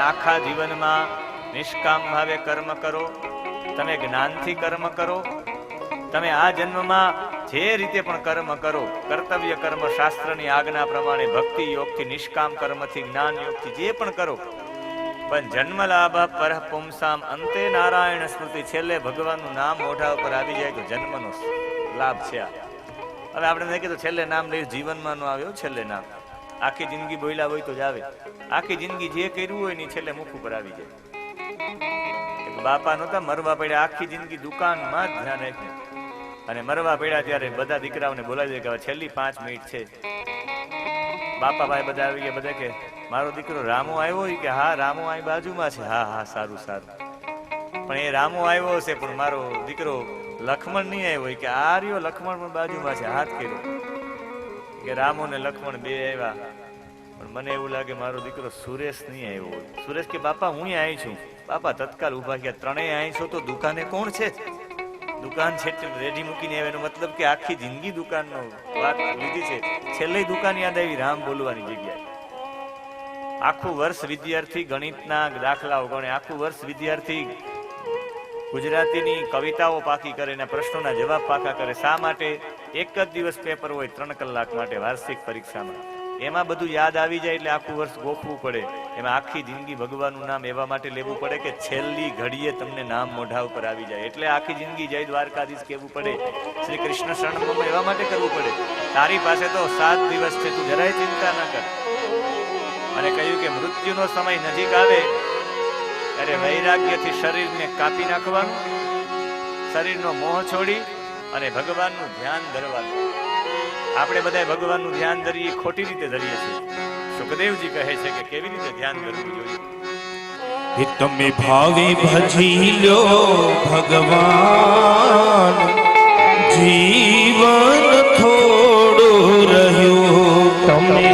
આખા જીવનમાં નિષ્કામ ભાવે કર્મ કરો, તમે જ્ઞાનથી કર્મ કરો, તમે આ જન્મમાં જે રીતે પણ કર્મ કરો, કર્તવ્ય કર્મ શાસ્ત્રની આજ્ઞા પ્રમાણે ભક્તિ યોગથી, નિષ્કામ કર્મથી, જ્ઞાન યોગથી જે પણ કરો, પણ જન્મ લાભ પર પુંસામ અંતે નારાયણ સ્મૃતિ, છેલ્લે ભગવાનનું નામ મોઢા ઉપર આવી જાય તો જન્મનો લાભ છે. હવે આપણે નહીં કીધું છેલ્લે નામ લઈ જીવનમાં નો આવ્યો, છેલ્લે નામ આખી જિંદગી બોલ્યા હોય તો જ આવે. આખી જિંદગી જે કર્યું હોય ને છેલ્લે મુખ ઉપર આવી જાય. બાપા નહોતા, મરવા પડ્યા, આખી જિંદગી દુકાનમાં જ ધ્યાન રાખ્યું, અને મરવા પડ્યા ત્યારે બધા દીકરાઓને બોલાવી દે કે છેલ્લી 5 મિનિટ છે. બાપા ભાઈ બધા આવી ગયા, બધા કે મારો દીકરો રામો આવ્યો કે હા રામો અહીં બાજુમાં છે, હા હા સારું સારું, પણ એ રામો આવ્યો છે પણ મારો દીકરો લક્ષ્મણ નહીં આવ્યો કે આ રહ્યો લક્ષ્મણ પણ બાજુમાં છે, હાથ કર્યો કે રામો ને લક્ષ્મણ બે આવ્યા, પણ મને એવું લાગે મારો દીકરો સુરેશ નહીં આવ્યો. સુરેશ કે બાપા હું અહીં છું. બાપા તત્કાલ ઉભા ગયા, ત્રણેય અહીં છો તો દુકાને કોણ છે? દુકાન છે રેડી મૂકીને આવે, એનો મતલબ કે આખી જિંદગી દુકાનનો વાત લીધી છે, છેલ્લે દુકાન યાદ આવી રામ બોલવાની જગ્યાએ. આખું વર્ષ વિદ્યાર્થી ગણિતના દાખલાઓ ગણે, આખું વર્ષ વિદ્યાર્થી ગુજરાતીની કવિતાઓ પાકી કરે ને પ્રશ્નોના જવાબ પાકા કરે. શા માટે? એક જ દિવસ પેપર હોય 3 કલાક માટે વાર્ષિક પરીક્ષામાં, એમાં બધું યાદ આવી જાય એટલે આખું વર્ષ ગોખવું પડે. એમાં આખી જિંદગી ભગવાનનું નામ એવા માટે લેવું પડે કે છેલ્લી ઘડીએ તમને નામ મોઢા ઉપર આવી જાય. એટલે આખી જિંદગી જય દ્વારકાધીશ કહેવું પડે, શ્રી કૃષ્ણ શરણમાં એવા માટે કરવું પડે. તારી પાસે તો 7 દિવસ છે, તું જરાય ચિંતા ના કર. અને કહ્યું કે મૃત્યુનો સમય નજીક આવે ત્યારે વૈરાગ્યથી શરીરને કાપી નાખવાનું, શરીરનો મોહ છોડી અને ભગવાનનું ધ્યાન ધરવાનું. આપણે બધા ભગવાનનું ધ્યાન ધરીએ, ખોટી રીતે ધરીએ છીએ. સુખદેવજી કહે છે કે કેવી રીતે ધ્યાન ધરવું જોઈએ. તમે ભાવે ભજી લ્યો ભગવાન, જીવન થોડું રહ્યું. તમે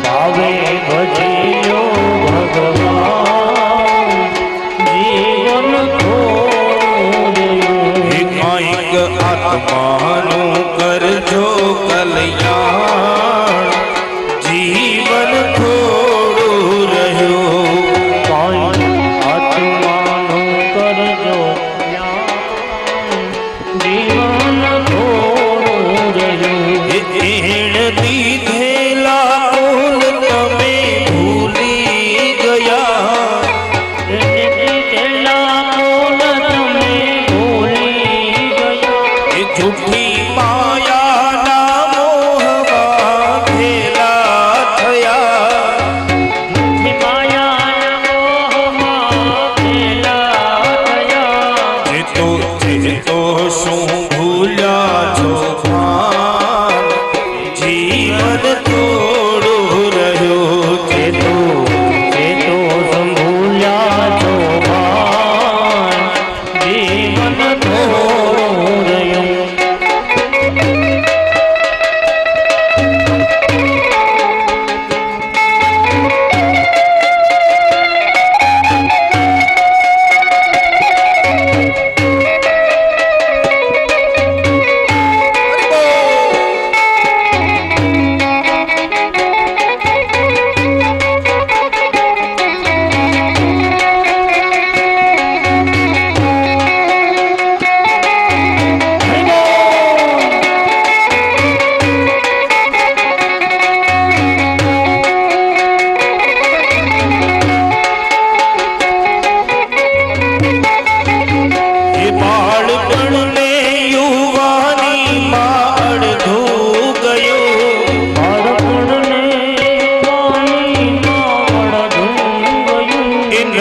ભાવે ભજી લ્યો ભગવાન, જીવન થોડું રહ્યું. કાંઈક આત્માનું કરજો કલ્યાણ, જીવન થોડું રહ્યું. કાંઈક આત્માનું કરજો જીવન થોડું રહ્યું. એણ દીધેલા કુલ તમે ભૂલી ગયા, દીધેલા કુલ તમે ભૂલી ગયા. એ જૂઠી માયાના મોહમાં ઘેલા થયા. જૂઠી માયાના મોહમાં ઘેલા થયા. જે તો શું ભૂલ્યા છો ભાન, જીવન થોડું રહ્યું. જે તો સંભૂલ્યા છો ભાન, જીવન થોડું રહ્યું.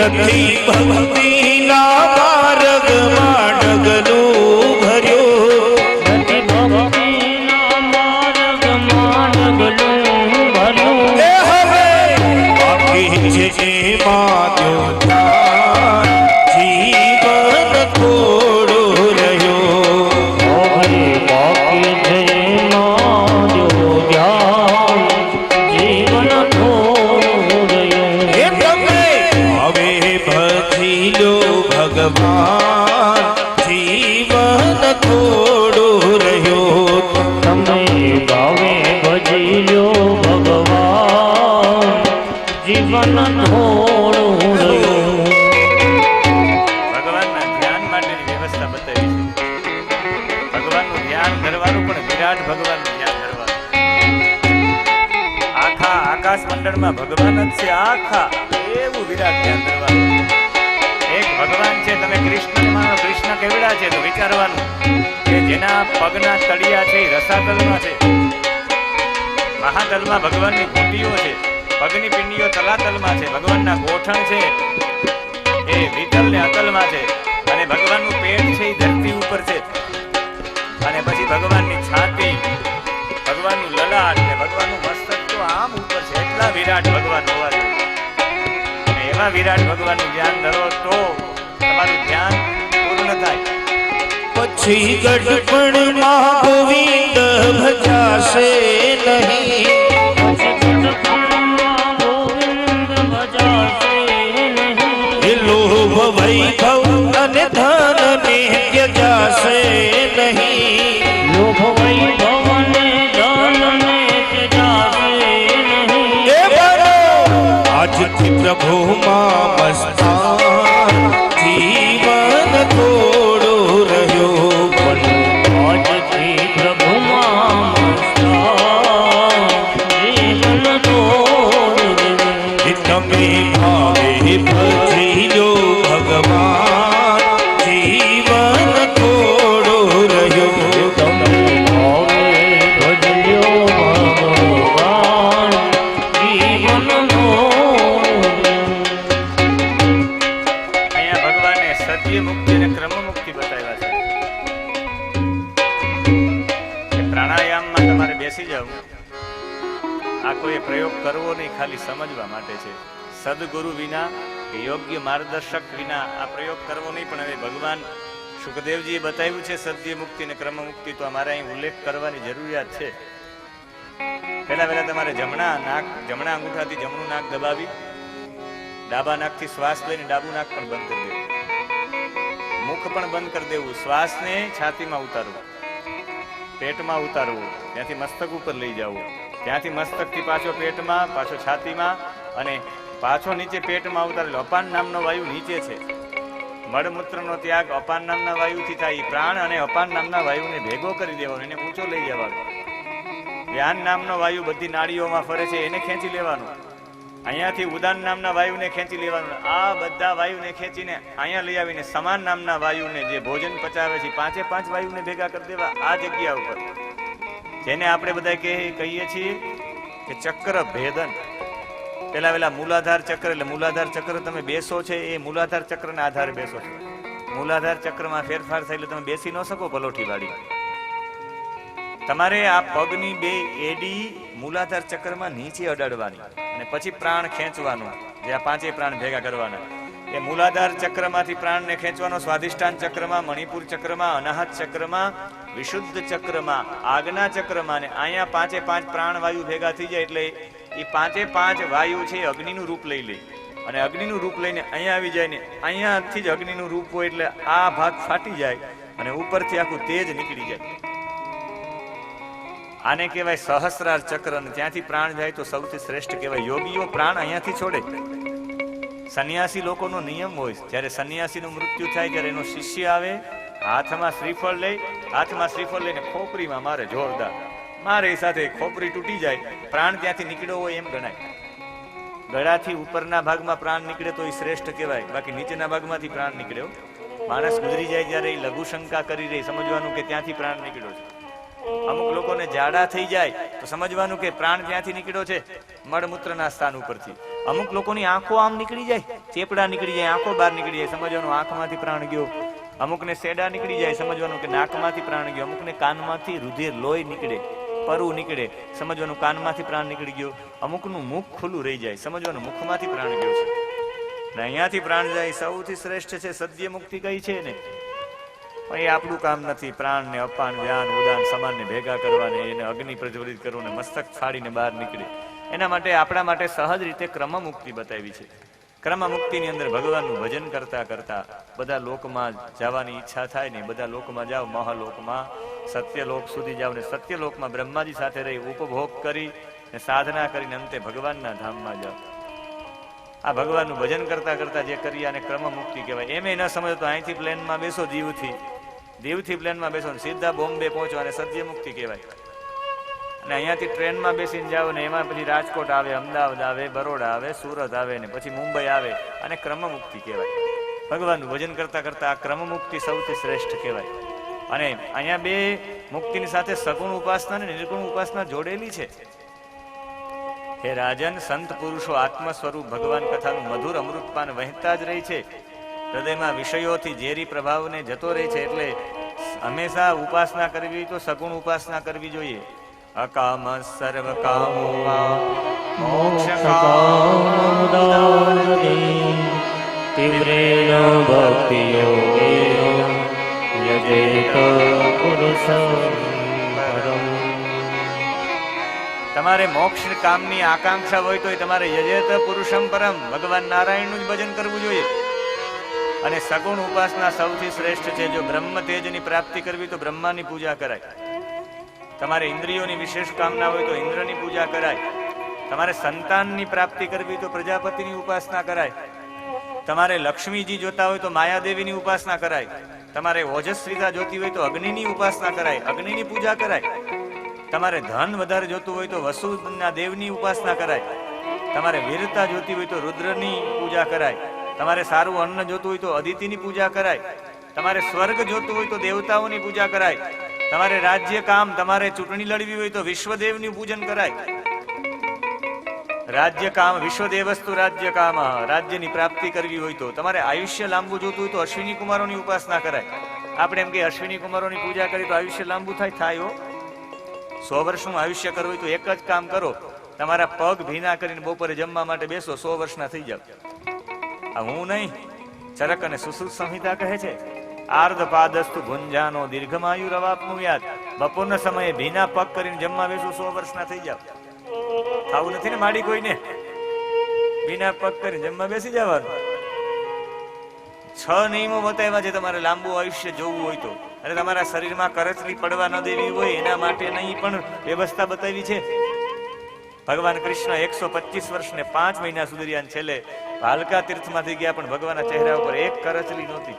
નથી ભક્તિના માર્ગમાં ડગલું ભર્યું. નથી ભક્તિના માર્ગમાં ડગલું ભર્યું. એ હવે બાકી છે એમાં ધ્યાન, જીવન થોડું રહ્યું. હવે બાકી છે એમાં ધ્યાન, જીવન થોડું રહ્યું. એ તમે હવે ભજી લો ભગવાન, જીવન થોડું રહ્યું. તમે ભાવે ભજી લ્યો ભગવાન, જીવન જીવન થોડું રહ્યું. ભગવાનના ધ્યાન માટેની વ્યવસ્થા બતાવી છે. ભગવાનનું ધ્યાન ધરવાનું પણ વિરાટ ભગવાનનું ધ્યાન ધરવાનું. આખા આકાશ મંડળમાં ભગવાન જ છે, આખા એવું વિરાટ ધ્યાન ધરવાનું. એક ભગવાન છે, તમે કૃષ્ણને માનો, કૃષ્ણ કેવડા છે તો વિચારવાનું કે જેના પગના તળિયા છે એ રસાતલમાં છે, મહાતલમાં ભગવાનની ઘૂંટીઓ છે, પગની પિંડીઓ તલાતલમાં છે, ભગવાનના ગોઠણ છે એ વિતલ ને અતલમાં છે, અને ભગવાનનું પેટ છે એ ધરતી ઉપર છે, અને પછી ભગવાનની છાતી, ભગવાનનું લલાટ ને ભગવાનનું મસ્તક તો આમ ઉપર છે. એટલા વિરાટ ભગવાન હોવા જોઈએ. અને એવા વિરાટ ભગવાનનું ધ્યાન ધરો તો તમારું ધ્યાન પૂર્ણ થાય. પછી ગઢપણમાં ગોવિંદ ભજાશે નહીં, પછી ગઢપણમાં ગોવિંદ ભજાશે નહીં. એ લોભ વૈભવ અને ધન ને ત્યજાશે નહીં. લોભ વૈભવને ધનને ત્યજાશે નહીં. એ બનો આજથી પ્રભુમાં મસ્તાન, જીવન થોડું રહ્યું. આજથી પ્રભુમાં મસ્તાન, જીવન થોડું રહ્યું. તમે ભાવે ભજી લો ભગવાન, જીવન થોડું રહ્યું. તમે ભાવે ભજ્યો ભગવાન, જીવન થોડું રહ્યું. અહીંયા ભગવાને સત્ય મુક્તિ અને ક્રમ મુક્તિ બતાવ્યા છે. કે પ્રાણાયામમાં તમારે બેસી જાવ, આ કોઈ પ્રયોગ કરવો નહીં, ખાલી સમજવા માટે છે. સદગુરુ વિના કે યોગ્ય માર્ગદર્શક વિના આ પ્રયોગ કરવો નહીં. પણ હવે ભગવાન સુખદેવજીએ બતાવ્યું છે સત્ય મુક્તિ અને ક્રમ મુક્તિ, તો અમારે અહીં ઉલ્લેખ કરવાની જરૂરિયાત છે. પહેલા તમારે જમણા અંગૂઠાથી જમણું નાક દબાવી, ડાબા નાકથી શ્વાસ લઈને ડાબું નાક પણ બંધ કરી દેવું, મુખ પણ બંધ કરી દેવું, શ્વાસને છાતીમાં ઉતારવું, પેટમાં ઉતારવું, ત્યાંથી મસ્તક ઉપર લઈ જવું, ત્યાંથી મસ્તકથી પાછો પેટમાં, પાછો છાતીમાં, અને પાછો નીચે પેટમાં ઉતારેલો. અપાન નામનો વાયુ નીચે છે. મળમૂત્રનો ત્યાગ અપાન નામના વાયુથી થાય. પ્રાણ અને અપાન નામના વાયુને ભેગો કરી દેવાનો, એને ઊંચો લઈ જવાનો. વ્યાન નામનો વાયુ બધી નાડીઓમાં ફરે છે, એને ખેંચી લેવાનું. અહીંયાથી ઉદાન નામના વાયુને ખેંચી લેવાનું. આ બધા વાયુને ખેંચીને અહીંયા લઈ આવીને સમાન નામના વાયુને, જે ભોજન પચાવે છે, 5 વાયુને ભેગા કરી દેવા આ જગ્યા ઉપર, જેને આપણે બધા કહીએ છીએ કે ચક્ર ભેદન. પેલા મૂલાધાર ચક્ર, એટલે મૂલાધાર ચક્ર તમે બેસો છે એ મૂલાધાર ચક્રના આધારે બેસો છો. મૂલાધાર ચક્રમાં ફેરફાર થાય એટલે તમે બેસી ન શકો પલોઠી વાળી. તમારે આ પગની 2 એડી મૂલાધાર ચક્રમાં નીચે અડાડવાની, અને પછી પ્રાણ ખેંચવાનું, જે આ 5 પ્રાણ ભેગા કરવાના. એ મૂલાધાર ચક્રમાંથી પ્રાણને ખેંચવાનો, સ્વાધિષ્ઠાન ચક્રમાં, મણિપુર ચક્રમાં, અનાહત ચક્રમાં, વિશુદ્ધ ચક્રમાં, આજ્ઞા ચક્રમાં, ને અહીંયા 5 પ્રાણ વાયુ ભેગા થઈ જાય એટલે એ 5 વાયુ છે અગ્નિનું રૂપ લઈ લે, અને અગ્નિનું રૂપ લઈને અહીંયા આવી જાય, ને અહીંયાથી જ અગ્નિનું રૂપ હોય એટલે આ ભાગ ફાટી જાય અને ઉપરથી આખું તેજ નીકળી જાય. આને કહેવાય સહસ્રાર ચક્ર, અને ત્યાંથી પ્રાણ જાય તો સૌથી શ્રેષ્ઠ કહેવાય. યોગીઓ પ્રાણ અહીંયાથી છોડે. સંન્યાસી લોકોનો નિયમ હોય, જ્યારે સંન્યાસીનું મૃત્યુ થાય ત્યારે એનો શિષ્ય આવે, હાથમાં શ્રીફળ લઈને ખોપરીમાં મારે, જોરદાર મારે, એ સાથે ખોપરી તૂટી જાય, પ્રાણ ત્યાંથી નીકળ્યો હોય એમ ગણાય. ગળાથી ઉપરના ભાગમાં પ્રાણ નીકળે તો એ શ્રેષ્ઠ કહેવાય, બાકી નીચેના ભાગમાંથી પ્રાણ નીકળ્યો. માણસ ગુજરી જાય ત્યારે એ લઘુ શંકા કરી રહી, સમજવાનું કે ત્યાંથી પ્રાણ નીકળ્યો છે. અમુક લોકોને જાડા થઈ જાય તો સમજવાનું કે પ્રાણ ત્યાંથી નીકળ્યો છે, મળમૂત્રના સ્થાન ઉપરથી. અમુક લોકોની આંખો આમ નીકળી જાય, ચેપડા નીકળી જાય, આંખો બહાર નીકળી જાય, સમજવાનું આંખમાંથી પ્રાણ ગયો. અમુકને સેડા નીકળી જાય, સમજવાનું કે નાકમાંથી પ્રાણ ગયો. અમુકને કાનમાંથી રુધિર લોહી નીકળે, પરવું નીકળે, સમજવાનું કાનમાંથી પ્રાણ નીકળી ગયો. અમુકનું મુખ ખુલ્લું રહી જાય, સમજવાનું મુખમાંથી પ્રાણ ગયો છે. ને અહીંયાથી પ્રાણ જાય સૌથી શ્રેષ્ઠ છે સદ્ય મુક્તિ કઈ છે ને. પણ એ આપણું કામ નથી. પ્રાણને અપાન વ્યાન ઉદાન સમાનને ભેગા કરવાને, એને અગ્નિ પ્રજ્વલિત કરવું, મસ્તક ફાડીને બહાર નીકળે. એના માટે આપણા માટે સહજ રીતે ક્રમ મુક્તિ બતાવી છે. ક્રમ મુક્તિની અંદર ભગવાનનું ભજન કરતા કરતા બધા લોકમાં જવાની ઈચ્છા થાય ને, બધા લોકમાં જાઓ, મહાલોકમાં સત્યલોક સુધી જાઓ, ને સત્યલોકમાં બ્રહ્માજી સાથે રહી ઉપભોગ કરી ને સાધના કરીને અંતે ભગવાનના ધામમાં જાઓ. આ ભગવાનનું ભજન કરતા કરતા જે કરીએ અને ક્રમ મુક્તિ કહેવાય. એમ ન સમજો તો અહીંથી પ્લેનમાં બેસો, દીવથી પ્લેનમાં બેસો ને સીધા બોમ્બે પહોંચો અને સત્ય મુક્તિ કહેવાય. અને અહીંયાથી ટ્રેનમાં બેસીને જાઓ ને એમાં પછી રાજકોટ આવે, અમદાવાદ આવે, બરોડા આવે, સુરત આવે ને પછી મુંબઈ આવે અને ક્રમ મુક્તિ કહેવાય. ભગવાનનું ભજન કરતા કરતા આ ક્રમ મુક્તિ સૌથી શ્રેષ્ઠ કહેવાય. અને અહીંયા બે મુક્તિની સાથે સગુણ ઉપાસના અને નિર્ગુણ ઉપાસના જોડેલી છે. હે રાજન, સંત પુરુષો આત્મ સ્વરૂપ ભગવાન કથાનું મધુર અમૃતપાન વહેતા જ રહી છે. હૃદયમાં વિષયોથી ઝેરી પ્રભાવને જતો રહે છે. એટલે હંમેશા ઉપાસના કરવી તો સગુણ ઉપાસના કરવી જોઈએ. અકામ સર્વ કામો મોક્ષ તીવ્રેણ ભક્તિ યોગેન યજેત પુરુષં પરમ. તમારે મોક્ષ કામની આકાંક્ષા હોય તો તમારે યજેત પુરુષમ પરમ, ભગવાન નારાયણનું જ ભજન કરવું જોઈએ. અને સગુણ ઉપાસના સૌથી શ્રેષ્ઠ છે. જો બ્રહ્મ તેજની પ્રાપ્તિ કરવી તો બ્રહ્માની પૂજા કરાય. તમારે ઇન્દ્રિયોની વિશેષ કામના હોય તો ઇન્દ્રની પૂજા કરાય. તમારે સંતાનની પ્રાપ્તિ કરવી તો પ્રજાપતિની ઉપાસના કરાય. તમારે લક્ષ્મીજી જોતા હોય તો માયાદેવીની ઉપાસના કરાય. તમારે ઓજસ્વીતા જોતી હોય તો અગ્નિની ઉપાસના કરાય, અગ્નિની પૂજા કરાય. તમારે ધન વધારે જોતું હોય તો વસુના દેવની ઉપાસના કરાય. તમારે વીરતા જોતી હોય તો રુદ્રની પૂજા કરાય. તમારે સારું અન્ન જોતું હોય તો અદિતિની પૂજા કરાય. તમારે સ્વર્ગ જોતું હોય તો દેવતાઓની પૂજા કરાય. તમારે રાજ્ય કામ, તમારે ચૂંટણી લડવી હોય તો વિશ્વદેવનું પૂજન કરાય. રાજ્ય કામ, વિશ્વદેવસ્તુ રાજ્ય કામ, રાજ્યની પ્રાપ્તિ કરવી હોય તો તમારે આયુષ્ય લાંબુ જોતું હોય તો અશ્વિની કુમારોની ઉપાસના કરાય. આપણે એમ કે અશ્વિની કુમારોની પૂજા કરી તો આયુષ્ય લાંબુ થાય. 100 વર્ષનું આયુષ્ય કરવું હોય તો એક જ કામ કરો, તમારા પગ ભીના કરીને બપોરે જમવા માટે બેસો, 100 વર્ષના થઈ જાવ. આ હું નહીં, ચરક અને સુશ્રુત સંહિતા કહે છે. આર્ધ પાદસ્તુ ભુંજાનો દીર્ઘમાયુ રવાપનું યાદ. બપોરના સમયે ભીના પગ કરીને જમવા બેસો, 100 વર્ષના થઈ જાવ. ખાવું નથી ને માડી કોઈને, ભીના પગ કરીને જમવા બેસી જવાનું. 6 નિયમો બતાવ્યા છે તમારે લાંબુ આયુષ્ય જોવું હોય તો. અને તમારા શરીરમાં કરચલી પડવા ન દેવી હોય એના માટે નહીં પણ વ્યવસ્થા બતાવી છે. ભગવાન કૃષ્ણ 125 વર્ષને 5 મહિના સુધી રહ્યા. છેલ્લે ભાલકા તીર્થમાંથી ગયા પણ ભગવાનના ચહેરા ઉપર એક કરચલી નહોતી,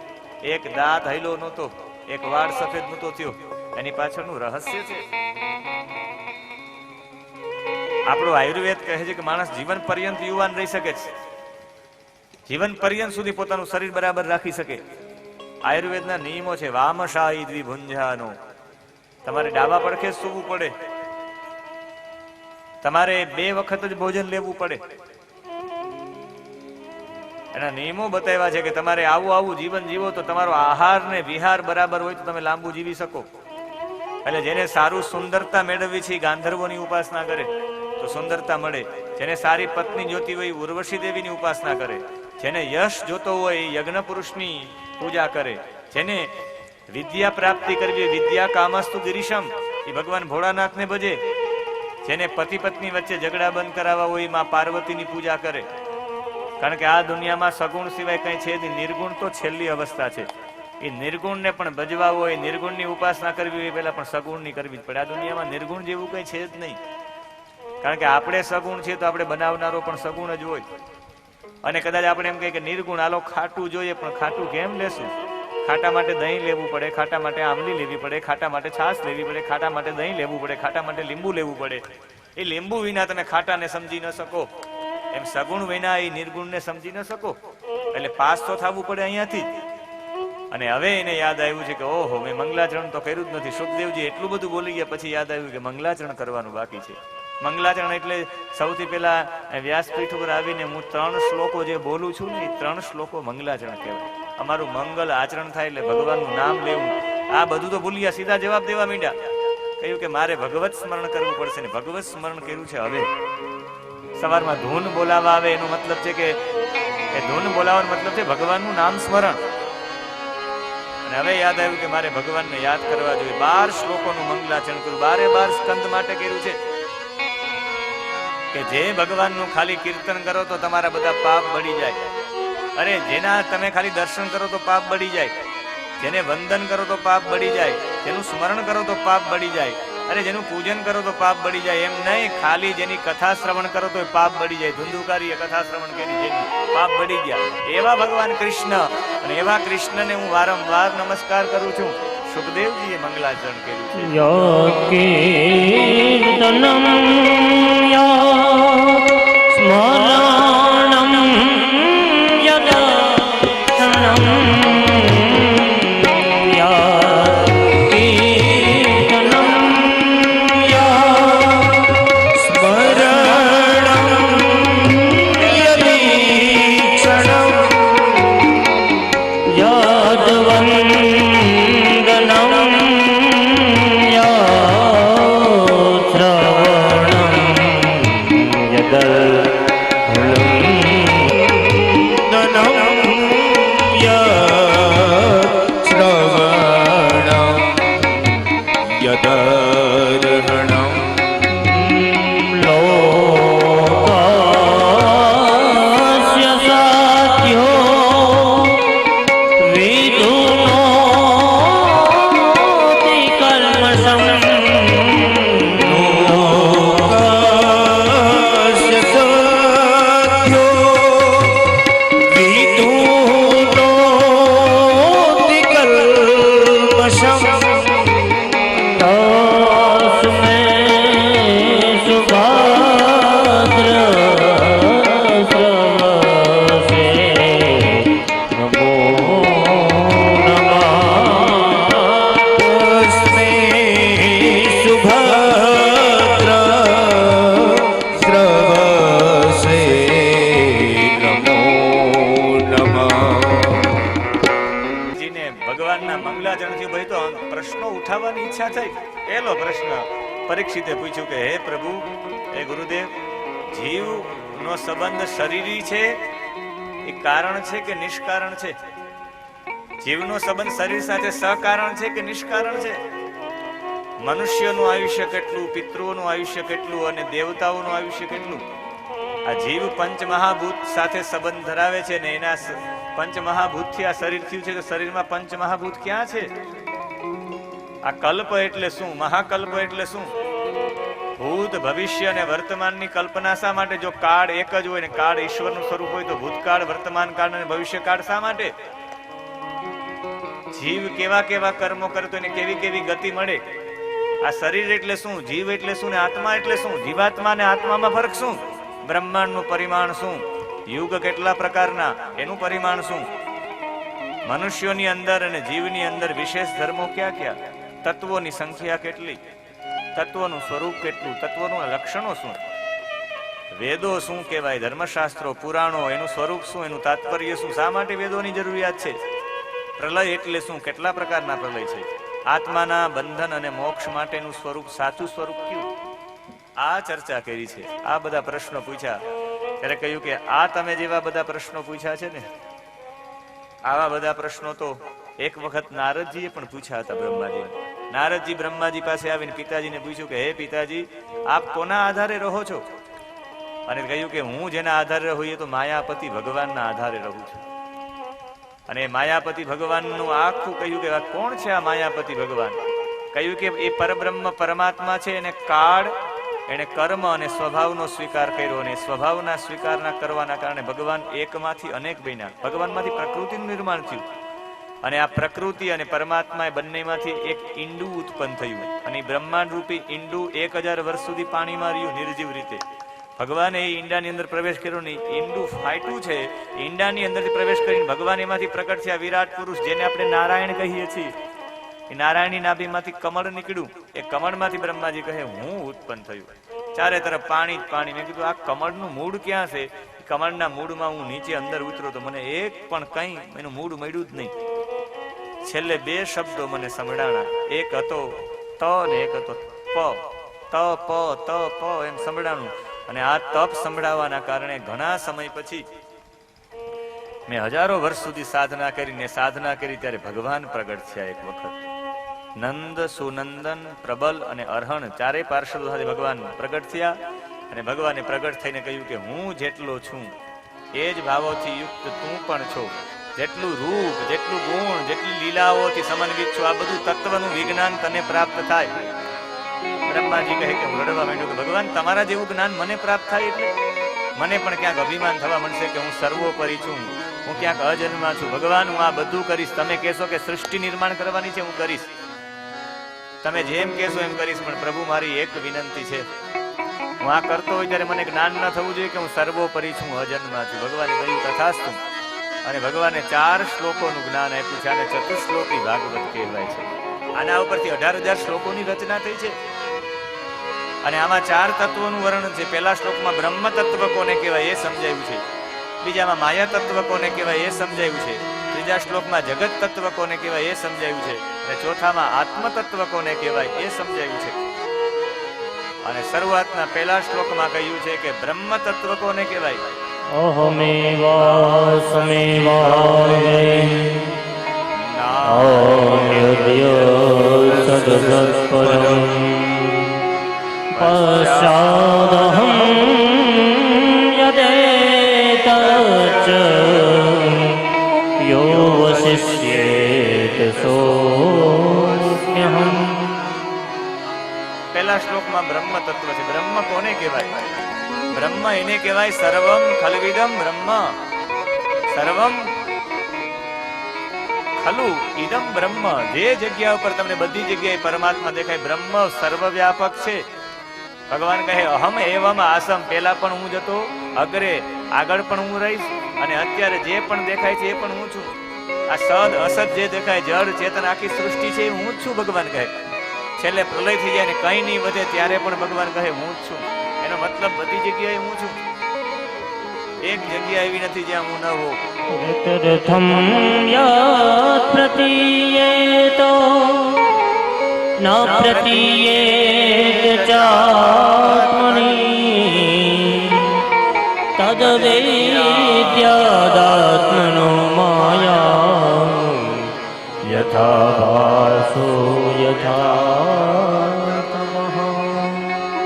એક દાંત હૈલો નહોતો, એક વાળ સફેદ નહોતો થયો. એની પાછળનું રહસ્ય છે. આપણો આયુર્વેદ કહે છે કે માણસ જીવન પર્યંત યુવાન રહી શકે છે, જીવન પર્યંત સુધી પોતાનું શરીર બરાબર રાખી શકે. આયુર્વેદના નિયમો છે. વામશાયી દ્વિભુંજાનો, તમારે ડાબા પડખે સૂવું પડે. તમારે 2 વખત જ ભોજન લેવું પડે. એના નિયમો બતાવ્યા છે કે તમારે આવું જીવન જીવો તો તમારો આહાર ને વિહાર બરાબર હોય તો તમે લાંબુ જીવી શકો. એટલે જેને સારું સુંદરતા મેળવવી છે ગાંધર્વોની ઉપાસના કરે તો સુંદરતા મળે. જેને સારી પત્ની જોતી હોય ઉર્વશી દેવીની ઉપાસના કરે. જેને યશ જોતો હોય યજ્ઞ પુરુષની પૂજા કરે. જેને વિદ્યા પ્રાપ્તિ કરવી વિદ્યા કામસ્તુ ગિરીશમ, એ ભગવાન ભોળાનાથને ભજે. જેને પતિ પત્ની વચ્ચે ઝઘડા બંધ કરાવવા હોય માં પાર્વતીની પૂજા કરે. કારણ કે આ દુનિયામાં સગુણ સિવાય કઈ છે નહીં, નિર્ગુણ તો છેલ્લી અવસ્થા છે. એ નિર્ગુણને પણ ભજવા હોય, નિર્ગુણની ઉપાસના કરવી હોય પહેલા પણ સગુણની કરવી જ પડે. આ દુનિયામાં નિર્ગુણ જેવું કઈ છે જ નહીં. કારણ કે આપણે સગુણ છીએ તો આપણે બનાવનારો પણ સગુણ જ હોય. અને કદાચ આપણે એમ કહીએ કે નિર્ગુણ આલો ખાટું જોઈએ, પણ ખાટું કેમ લેશું? ખાટા માટે દહીં લેવું પડે, ખાટા માટે આંબલી લેવી પડે, ખાટા માટે છાશ લેવી પડે, ખાટા માટે દહીં લેવું પડે, ખાટા માટે લીંબુ લેવું પડે. એ લીંબુ વિના તમે ખાટાને સમજી ન શકો, એમ સગુણ વિના એ નિર્ગુણને સમજી ન શકો. એટલે પાસ તો થવું પડે અહીંયાથી જ. અને હવે એને યાદ આવ્યું છે કે ઓહો, મેં મંગલાચરણ તો કર્યું જ નથી. સુખદેવજી એટલું બધું બોલી ગયા પછી યાદ આવ્યું કે મંગલાચરણ કરવાનું બાકી છે. મંગલાચરણ એટલે સૌથી પહેલા વ્યાસપીઠ ઉપર આવીને હું 3 શ્લોકો જે બોલું છું ને, એ 3 શ્લોકો મંગલાચરણ કહેવાય. અમારું મંગલ આચરણ થાય એટલે ભગવાનનું નામ લેવું. આ બધું તો ભૂલી ગયા, સીધા જવાબ દેવા માંડ્યા. કહ્યું કે મારે ભગવત સ્મરણ કરવું પડશે ને ભગવત સ્મરણ કર્યું છે. હવે સવારમાં ધૂન બોલાવા આવે એનો મતલબ છે કે ધૂન બોલાવાનો મતલબ છે ભગવાનનું નામ સ્મરણ. અને હવે યાદ આવ્યું કે મારે ભગવાનને યાદ કરવા જોઈએ. 12 શ્લોકોનું મંગલાચરણ કર્યું. 12 સ્કંદ માટે કર્યું છે કે જે ભગવાનનું ખાલી કીર્તન કરો તો તમારા બધા પાપ બળી જાય. અરે જેના તમે ખાલી દર્શન કરો તો પાપ બળી જાય, જેને વંદન કરો તો પાપ બળી જાય, જેનું સ્મરણ કરો તો પાપ બળી જાય. અરે જેનું પૂજન કરો તો પાપ બળી જાય એમ નહીં, ખાલી જેની કથા શ્રવણ કરો તો પાપ બળી જાય. ધુંધુકારીએ કથા શ્રવણ કરી જેની પાપ બળી ગયા, એવા ભગવાન કૃષ્ણ. અને એવા કૃષ્ણને હું વારંવાર નમસ્કાર કરું છું. સુખદેવજીએ મંગલાચરણ કર્યું છે. કીર્તનમ સ્મરણમ યદર્શનમ ઉઠાવવાની ઈચ્છા થઈ. પહેલો પ્રશ્ન પરીક્ષિતે પૂછ્યું કે હે પ્રભુ, હે ગુરુદેવ, જીવ નો સંબંધ શરીરી છે એ કારણ છે કે નિષ્કારણ છે? જીવનો સંબંધ શરીર સાથે સકારણ છે કે નિષ્કારણ છે? મનુષ્યનું આયુષ્ય કેટલું, પિતૃઓનું આયુષ્ય કેટલું અને દેવતાઓનું આયુષ્ય કેટલું? આ જીવ પંચમહાભૂત સાથે સંબંધ ધરાવે છે ને એના પંચમહાભૂતથી આ શરીર થયું છે તો શરીરમાં પંચમહાભૂત ક્યાં છે? આ કલ્પ એટલે શું? મહાકલ્પ એટલે શું? ભૂત, ભવિષ્ય અને વર્તમાનની કલ્પના શા માટે? જો કાળ એક જ હોય ને કાળ ઈશ્વરનું સ્વરૂપ હોય તો ભૂતકાળ, વર્તમાન કાળ અને ભવિષ્યકાળ શા માટે? જીવ કેવા કેવા કર્મો કરે તો એને કેવી કેવી ગતિ મળે? આ શરીર એટલે શું? જીવ એટલે શું ને આત્મા એટલે શું? જીવાત્મા ને આત્મામાં ફરક શું? બ્રહ્માંડનું પરિમાણ શું? યુગ કેટલા પ્રકારના, એનું પરિમાણ શું? મનુષ્યોની અંદર અને જીવની અંદર વિશેષ ધર્મો ક્યાં ક્યાં? તત્વોની સંખ્યા કેટલી? તત્વનું સ્વરૂપ કેટલું? તત્વોનું લક્ષણો શું? વેદો શું કહેવાય? ધર્મશાસ્ત્રો, પુરાણો, એનું સ્વરૂપ શું? એનું તાત્પર્ય શું? શા માટે વેદોની જરૂરિયાત છે? પ્રલય એટલે શું? કેટલા પ્રકારના પ્રલય છે? આત્માના બંધન અને મોક્ષ માટેનું સ્વરૂપ, સાચું સ્વરૂપ કયું? આ ચર્ચા કરી છે. આ બધા પ્રશ્નો પૂછ્યા ત્યારે કહ્યું કે આ તમે જેવા બધા પ્રશ્નો પૂછ્યા છે ને, આવા બધા પ્રશ્નો તો એક વખત નારદજીએ પણ પૂછ્યા હતા બ્રહ્માજી. નારદજી બ્રહ્માજી પાસે આવીને પિતાજીને પૂછ્યું કે હે પિતાજી, આપ કોના આધારે રહો છો? અને કહ્યું કે હું જેના આધારે રહું એ તો માયાપતિ ભગવાનના આધારે રહું છું. અને માયાપતિ ભગવાનનું આખું કહ્યું કે આ કોણ છે આ માયાપતિ ભગવાન? કહ્યું કે એ પરબ્રહ્મ પરમાત્મા છે. એને કાળ, એને કર્મ અને સ્વભાવનો સ્વીકાર કર્યો અને સ્વભાવના સ્વીકારના કરવાના કારણે ભગવાન એકમાંથી અનેક બન્યા. ભગવાનમાંથી પ્રકૃતિનું નિર્માણ થયું અને આ પ્રકૃતિ અને પરમાત્મા એ બંનેમાંથી એક ઈંડું ઉત્પન્ન થયું અને બ્રહ્માંડ રૂપી ઈંડું 1000 વર્ષ સુધી પાણીમાં રહ્યું નિર્જીવ રીતે. ભગવાને એ ઈંડાની અંદર પ્રવેશ કર્યો નહીં, ઈંડું ફાટ્યું છે, ઈંડાની અંદરથી પ્રવેશ કરીને ભગવાન એમાંથી પ્રકટ થયા વિરાટ પુરુષ, જેને આપણે નારાયણ કહીએ છીએ. એ નારાયણની નાભીમાંથી કમળ નીકળ્યું. એ કમળમાંથી બ્રહ્માજી કહે હું ઉત્પન્ન થયું. ચારે તરફ પાણી જ પાણી. મેં કીધું આ કમળનું મૂળ ક્યાં છે? કમળના મૂળમાં હું નીચે અંદર ઉતરો તો મને એક પણ કંઈ એનું મૂળ મળ્યું જ નહીં. છેલ્લે 2 શબ્દો મને સંભળાણા. એક હતો ત ને એક હતો પ. ત પ ત પ એમ સંભળાણું. અને આ તપ સંભળાવવાના કારણે ઘણા સમય પછી મેં હજારો વર્ષ સુધી સાધના કરી ત્યારે ભગવાન પ્રગટ થયા. એક વખત નંદ, સુનંદન, પ્રબલ અને અરહણ ચારેય પાર્ષદો સાથે ભગવાન પ્રગટ થયા અને ભગવાને પ્રગટ થઈને કહ્યું કે હું જેટલો છું એ જ ભાવોથી યુક્ત તું પણ છો. જેટલું રૂપ, જેટલું ગુણ, જેટલી લીલાઓથી સમન્વિત છો, આ બધું તત્વનું વિજ્ઞાન તને પ્રાપ્ત થાય. બ્રહ્માજી કહે કે હું રડવા માંડ્યો કે ભગવાન તમારા જેવું જ્ઞાન મને પ્રાપ્ત થાય એટલે મને પણ ક્યાંક અભિમાન થવા મળશે કે હું સર્વોપરી છું, હું ક્યાંક અજન્મા છું. ભગવાન હું આ બધું કરીશ, તમે કહેશો કે સૃષ્ટિ નિર્માણ કરવાની છે હું કરીશ, તમે જેમ કહેશો એમ કરીશ, પણ પ્રભુ મારી એક વિનંતી છે, હું આ કરતો હોય ત્યારે મને જ્ઞાન ન થવું જોઈએ કે હું સર્વોપરી છું, અજન્મા છું. ભગવાને કહ્યું તથાસ્તુ, અને ભગવાને 4 શ્લોકોનું જ્ઞાન આપ્યું છે. આને ચતુશ્લોકી ભાગવત કહેવાય છે. આના ઉપરથી 18,000 શ્લોકોની રચના થઈ છે. અને આમાં 4 તત્વોનું વર્ણન છે. પહેલા શ્લોકમાં બ્રહ્મ તત્વ કોને કહેવાય એ સમજાયું છે, બીજામાં માયા તત્વ કોને કહેવાય એ સમજાયું છે, ત્રીજા શ્લોકમાં જગત તત્વ કોને કહેવાય એ સમજાયું છે, અને ચોથામાં આત્મ તત્વ કોને કહેવાય એ સમજાયું છે. અને શરૂઆતના પહેલા શ્લોકમાં કહ્યું છે કે બ્રહ્મ તત્વ કોને કહેવાય? અહમેવાસમેવાય નાન્યદ્ય સદસત્પરમ પશ્ચાદહં યદેતચ્ચ યો વશિષ્યેત સોऽસ્મ્યહં. પહેલા શ્લોકમાં બ્રહ્મ તત્વ છે. બ્રહ્મ કોને કહેવાય? બ્રહ્મ એને કહેવાય સર્વમ ખલવિદમ બ્રહ્મ. સર્વમ ખલુ ઇદમ બ્રહ્મ. જે જગ્યા ઉપર તમને બધી જગ્યાએ પરમાત્મા દેખાય, બ્રહ્મ સર્વવ્યાપક છે. ભગવાન કહે અહમ એવમ આસમ, પહેલા પણ હું જ હતો, અગ્રે આગળ પણ હું રહીશ, અને અત્યારે જે પણ દેખાય છે એ પણ હું છું. આ સદ અસદ જે દેખાય, જળ ચેતન આખી સૃષ્ટિ છે એ હું જ છું. ભગવાન કહે છેલ્લે પ્રલય થઈ જાય ને કંઈ નહીં વધે ત્યારે પણ ભગવાન કહે હું જ છું. એનો મતલબ બધી જગ્યાએ હું છું, એક જગ્યા એવી નથી જ્યાં હું ન હોઉં. યતરથમ યત પ્રતીયેતો ન પ્રતીયેત ચાત્મનિ તદ્વેદ્યાદાત્મનો માયા યથા ભાસો યથા તમઃ.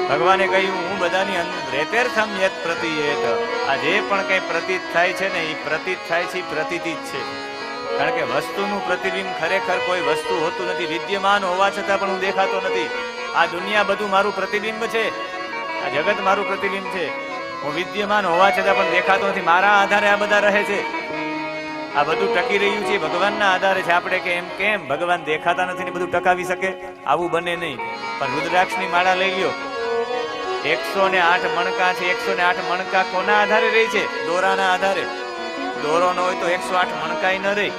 ભગવાને કહ્યું હું બધાની અંદર રેતેર્થમ યત પ્રતીયેત. આ જે પણ કંઈ પ્રતીત થાય છે ને એ પ્રતીત થાય છે, પ્રતીતિ જ છે. કારણ કે વસ્તુનું પ્રતિબિંબ ખરેખર કોઈ વસ્તુ હોતું નથી. વિદ્યમાન હોવા છતાં પણ હું દેખાતો નથી. આ દુનિયા બધું મારું પ્રતિબિંબ છે, આ જગત મારું પ્રતિબિંબ છે. હું વિદ્યમાન હોવા છતાં પણ દેખાતો નથી. મારા આધારે આ બધા રહે છે, આ બધું ટકી રહ્યું છે ભગવાનના આધારે છે. આપણે કે એમ કેમ ભગવાન દેખાતા નથી ને બધું ટકાવી શકે? આવું બને નહીં. પણ રુદ્રાક્ષની માળા લઈ લ્યો, 108 મણકા છે. 108 મણકા કોના આધારે રહી છે? દોરાના આધારે. દોરો ન હોય તો 108 મણકાય ન રહે.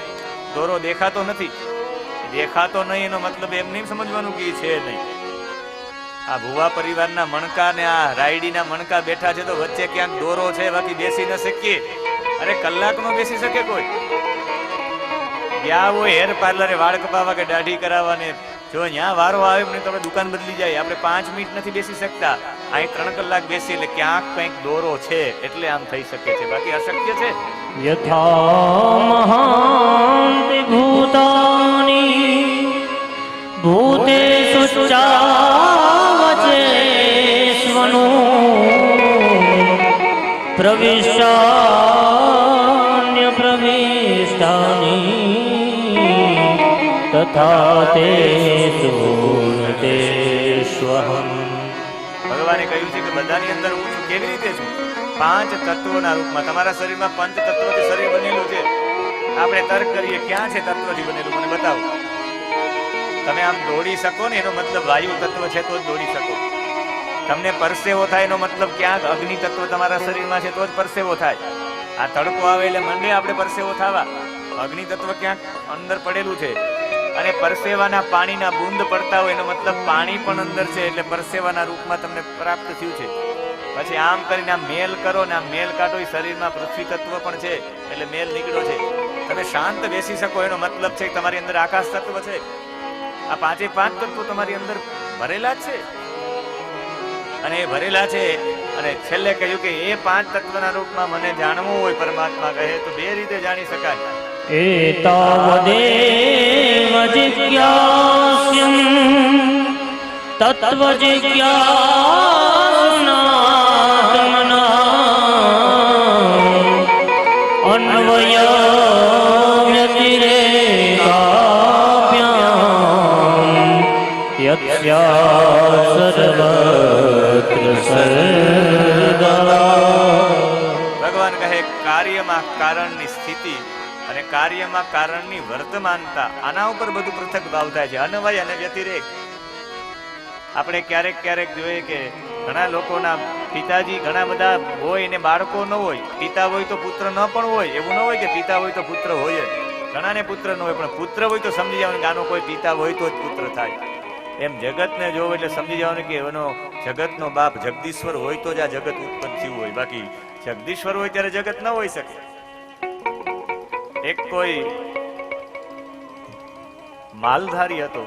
દોરો દેખાતો નથી. દેખાતો નહીં એનો મતલબ એમ નહીં સમજવાનું કે છે નહીં. આ ભુવા પરિવારના મણકા ને આ રાયડીના મણકા બેઠા છે તો વચ્ચે ક્યાંક દોરો છે, બાકી બેસી ન શકીએ. અરે કલાકનો બેસી શકે કોઈ? ગયા હોય હેર પાર્લરે વાળ કપાવવા કે દાઢી કરાવવાને, જો અહીંયા વારો આવે નહીં તો આપણે દુકાન બદલી જાય. આપણે 5 મિનિટ નથી બેસી શકતા, અહીં 3 કલાક બેસી એટલે ક્યાંક કંઈક દોરો છે એટલે આમ થઈ શકે છે, બાકી અશક્ય છે. યથા મહાંતિ ભૂતાની ભૂતેષુ ચાવચેષ્વનો પ્રવિષ્ટાન્ય પ્રવિષ્ટાની તથા તેષુ તેષ્વહં. ભગવાને કહ્યું છે કે બધાની અંદર હું છું. કેવી રીતે છું? 5 તત્વોના રૂપમાં. તમારા શરીરમાં 5 તત્વોથી શરીર બનેલું છે. આપણે તર્ક કરીએ ક્યાં છે તત્વથી બનેલું, મને બતાવો. તમે આમ દોડી શકો ને એનો મતલબ વાયુ તત્વ છે તો જ દોડી શકો. તમને પરસેવો થાય એનો મતલબ ક્યાંક અગ્નિ તત્વ તમારા શરીરમાં છે તો જ પરસેવો થાય. આ તડકો આવે એટલે મંડે આપણે પરસેવો થવા, અગ્નિ તત્વ ક્યાંક અંદર પડેલું છે. અને પરસેવાના પાણીના બૂંદ પડતા હોય એનો મતલબ પાણી પણ અંદર છે, એટલે પરસેવાના રૂપમાં તમને પ્રાપ્ત થયું છે. પછી આમ કરીને આ મેલ કરો ને આ મેલ કાઢો, એ શરીરમાં પૃથ્વી તત્વ પણ છે એટલે મેલ નીકળ્યો છે. તમે શાંત બેસી શકો એનો મતલબ છે કે તમારી અંદર આકાશ તત્વ છે. આ 5 તત્વો તમારી અંદર ભરેલા જ છે, અને એ ભરેલા છે. અને છેલ્લે કહ્યું કે એ 5 તત્વના રૂપમાં મને જાણવું હોય, પરમાત્મા કહે તો 2 રીતે જાણી શકાય. એતાવદેવ જિજ્ઞાસ્યં તત્વ જિજ્ઞાસનાત્મના અન્વય વ્યતિરેકાભ્યામ યસ્યાસર કાર્યમાં કારણની સ્થિતિ અને કાર્યમાં કારણની વર્તમાનતા, આના ઉપર બધું પૃથક ભાવ થાય છે. અનવય અને વ્યતિરેક. આપણે ક્યારેક ક્યારેક જોઈએ કે ઘણા લોકોના પિતાજી ઘણા બધા હોય ને બાળકો ન હોય. પિતા હોય તો પુત્ર ન પણ હોય. એવું ન હોય કે પિતા હોય તો પુત્ર હોય જ. ઘણાને પુત્ર ન હોય, પણ પુત્ર હોય તો સમજી જવાનું કે આનો કોઈ પિતા હોય તો જ પુત્ર થાય. એમ જગતને જોવો એટલે સમજી જવાનું કે એનો જગતનો બાપ જગદીશ્વર હોય તો જ આ જગત ઉત્પન્ન થયું હોય. બાકી જગદીશ્વર હોય ત્યારે જગત ન હોઈ શકે. એક કોઈ માલધારી હતો.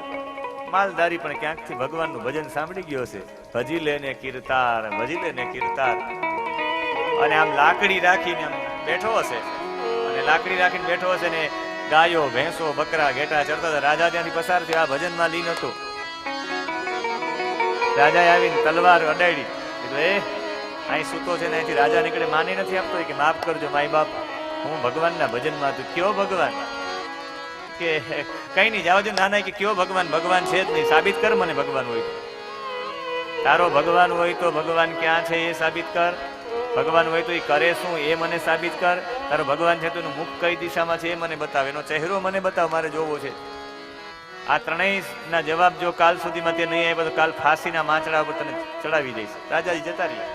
માલધારી પણ ક્યાંકથી ભગવાનનું ભજન સાંભળી ગયો હશે. ભજી લેને કીર્તાર, ભજી લેને કીર્તાર. અને આમ લાકડી રાખીને આમ બેઠો હશે, અને લાકડી રાખીને બેઠો હશે ને ગાયો, ભેંસો, બકરા, ઘેટા ચરતા હતા. રાજા ત્યાંથી પસાર થયો, આ ભજનમાં લીન હતો. રાજાએ આવીને તલવાર અડાડી. કીધું એ અહીં સૂતો છે ને અહીંથી રાજા નીકળે માની નથી આપતો કે માફ કરજો માય બાપ, હું ભગવાનના ભજનમાં હતું. કયો ભગવાન? કે કઈ નહીં, જાવ જો. નાના કે કયો ભગવાન? ભગવાન છે જ નહીં, સાબિત કર મને ભગવાન હોય. તારો ભગવાન હોય તો ભગવાન ક્યાં છે એ સાબિત કર. ભગવાન હોય તો એ કરે શું એ મને સાબિત કર. તારો ભગવાન છે તો એનું મુખ કઈ દિશામાં છે એ મને બતાવ, એનો ચહેરો મને બતાવ, મારે જોવો છે. આ ત્રણેય ના જવાબ જો કાલ સુધીમાં તે નહીં આવ્યો તો કાલ ફાંસીના માંચડા ઉપર તને ચડાવી દઈશ. રાજાજી જતા રહ્યા.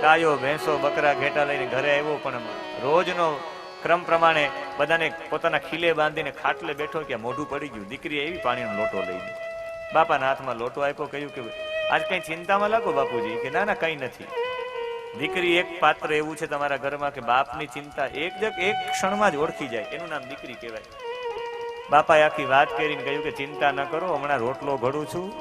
ગાયો, ભેંસો, બકરા, ઘેટા લઈને ઘરે આવ્યો, પણ રોજનો ક્રમ પ્રમાણે બધાને પોતાના ખીલે બાંધીને ખાટલે બેઠો કે મોઢું પડી ગયું. દીકરી એવી પાણીનો લોટો લઈને બાપાના હાથમાં લોટો આપ્યો. કહ્યું કે આજ કઈ ચિંતામાં લાગો બાપુજી? કે ના ના કઈ નથી. દીકરી એક પાત્ર એવું છે તમારા ઘરમાં કે બાપની ચિંતા એક ક્ષણમાં જ ઓળખી જાય, એનું નામ દીકરી કહેવાય. બાપાએ આખી વાત કરીને કહ્યું કે ચિંતા ન કરો, હમણાં રોટલો ઘડું છું,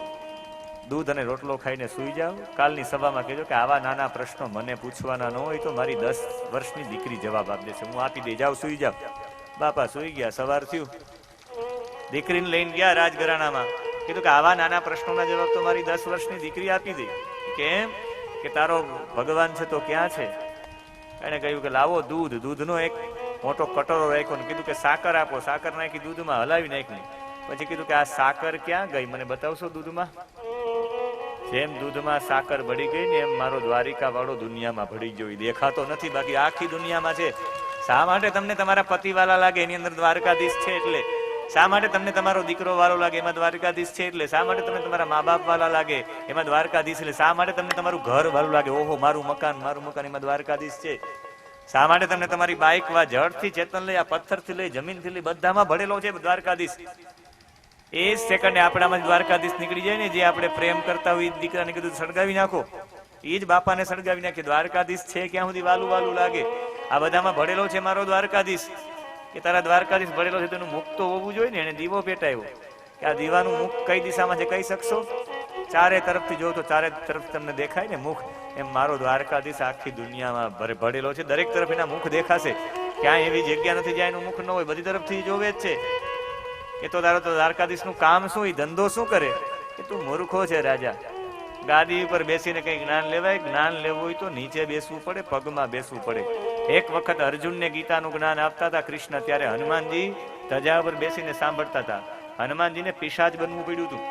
દૂધ અને રોટલો ખાઈને સૂઈ જાઓ. કાલની સભામાં કહેજો કે આવા નાના પ્રશ્નો મને પૂછવાના ન હોય તો મારી 10 વર્ષની દીકરી જવાબ આપી દેશે, હું આપી દઈ. જાઓ સૂઈ જાઓ. બાપા સૂઈ ગયા. સવાર થયું, દીકરીને લઈને ગયા રાજઘરાણામાં. કીધું કે આવા નાના પ્રશ્નોના જવાબ તો મારી 10 વર્ષની દીકરી આપી દે. કેમ? કે તારો ભગવાન છે તો ક્યાં છે? એને કહ્યું કે લાવો દૂધ. દૂધનો એક મોટો કટોરો રાખ્યો ને કીધું કે સાકર આપો. સાકર નાખી દૂધમાં હલાવી નાખી. પછી કીધું કે આ સાકર ક્યાં ગઈ, મને બતાવશો દૂધમાં? જેમ દૂધમાં સાકર ભળી ગઈ ને એમ મારો દ્વારિકા વાળો દુનિયામાં ભળી ગયો. દેખાતો નથી, બાકી આખી દુનિયામાં છે. શા માટે તમને તમારા પતિ વાલા લાગે? એની અંદર દ્વારકાધીશ છે એટલે. શા માટે તમને તમારો દીકરો વાળો લાગે? એમાં દ્વારકાધીશ છે એટલે. શા માટે તમને તમારા મા બાપ વાળા લાગે? એમાં દ્વારકાધીશ એટલે. શા માટે તમને તમારું ઘર વાળું લાગે? ઓહો મારું મકાન, એમાં દ્વારકાધીશ છે. શા માટે તમને તમારી બાઇક વા જળથી ચેતન લઈ, આ પથ્થરથી લઈ, જમીનથી લઈ, બધામાં ભળેલો છે દ્વારકાધીશ. એ જ સેકન્ડે આપણામાં દ્વારકાધીશ નીકળી જાય ને. જે આપણે પ્રેમ કરતા હોય દીકરાને કીધું સળગાવી નાખો, એ જ બાપાને સળગાવી નાખે. દ્વારકાધીશ છે ક્યાં સુધી વાલું વાલું લાગે? આ બધામાં ભળેલો છે મારો દ્વારકાધીશ. કે તારા દ્વારકાધીશ ભળેલો છે તેનું મુખ તો હોવું જોઈએ ને. એને દીવો પેટાયો કે આ દીવાનું મુખ કઈ દિશામાં છે કહી શકશો? ચારે તરફથી જો તો ચારે તરફ તમને દેખાય ને મુખ. એમ મારો દ્વારકાધીશ આખી દુનિયામાં ભળેલો છે. દરેક તરફ એના મુખ દેખાશે. ક્યાંય એવી જગ્યા નથી જ્યાં એનું મુખ ન હોય. બધી તરફથી જોવે જ છે. એ તો તારો તો દ્વારકાધીશ નું કામ શું? એ ધંધો શું કરે? કે તું મૂર્ખો છે રાજા. ગાદી ઉપર બેસીને કઈ જ્ઞાન લેવાય? જ્ઞાન લેવું હોય તો નીચે બેસવું પડે, પગમાં બેસવું પડે. એક વખત અર્જુનને ગીતાનું જ્ઞાન આપતા હતા કૃષ્ણ, ત્યારે હનુમાનજી ધજા ઉપર બેસીને સાંભળતા હતા. હનુમાનજીને પિશાચ બનવું પડ્યું હતું.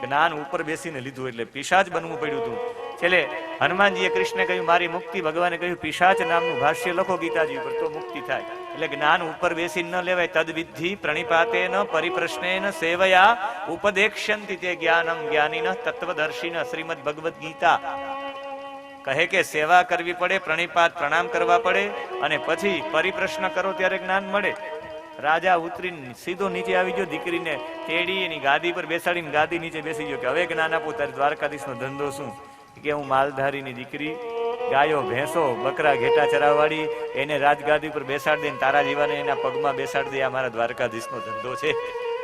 જ્ઞાન ઉપર બેસીને લીધું એટલે પિશાચ બનવું પડ્યું હતું. છેલ્લે હનુમાનજીએ કૃષ્ણને કહ્યું મારી મુક્તિ. ભગવાને કહ્યું પિશાચ નામનું ભાષ્ય લખો ગીતાજી ઉપર તો મુક્તિ થાય. એટલે જ્ઞાન ઉપર બેસી ન લેવાય. તદ્વિધિ પ્રણિપાતેન પરિપ્રશ્નેન સેવયા ઉપદેક્ષ્યંતિ તે જ્ઞાનમ જ્ઞાનીન તત્વદર્શિન. શ્રીમદ ભગવદ ગીતા કહે કે સેવા કરવી પડે, પ્રણિપાત પ્રણામ કરવા પડે, અને પછી પરિપ્રશ્ન કરો ત્યારે જ્ઞાન મળે. રાજા ઉતરીને સીધો નીચે આવી ગયો. દીકરીને તેડી એની ગાદી પર બેસાડીને ગાદી નીચે બેસી ગયો કે હવે જ્ઞાન આપો. તારી દ્વારકાધીશનો ધંધો શું? કે હું માલધારીની દીકરી, ગાયો, ભેંસો, બકરા, ઘેટા ચરાવવાળી, એને રાજગાદી પર બેસાડી દઈને તારા જીવાને એના પગમાં બેસાડી દે. આ મારા દ્વારકાધીશનો ધંધો છે.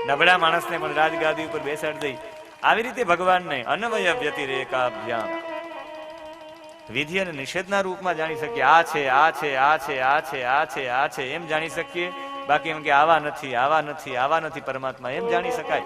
નબળા માણસને પણ રાજગાદી ઉપર બેસાડી દઈ. આવી રીતે ભગવાનને અન્વય વ્યતિરેકાભ્યામ વિધિ અને નિષેધના રૂપમાં જાણી શકીએ. આ છે, આ છે, આ છે, આ છે, આ છે, આ છે એમ જાણી શકીએ. બાકી એમ કે આવા નથી, આવા નથી, આવા નથી પરમાત્મા એમ જાણી શકાય.